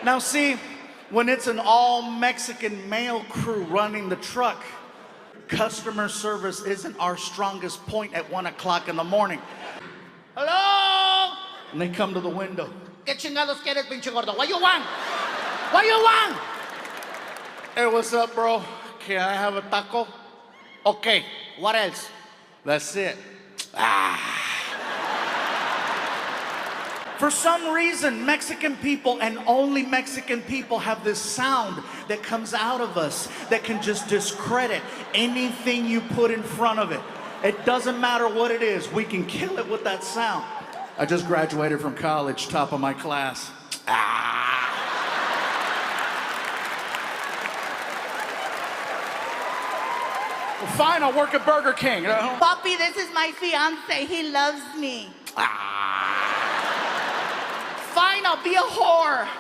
Now see, when it's an all-Mexican male crew running the truck, customer service isn't our strongest point at 1 o'clock in the morning. Hello? And they come to the window. ¿Qué chingados quieres, pinche gordo? What you want? What you want? Hey, what's up, bro? Can I have a taco? Okay, what else? That's it. For some reason, Mexican people and only Mexican people have this sound that comes out of us that can just discredit anything you put in front of it. It doesn't matter what it is, we can kill it with that sound. I just graduated from college, top of my class. Well, fine, I'll work at Burger King. Papi, this is my fiance. He loves me. Fine, I'll be a whore.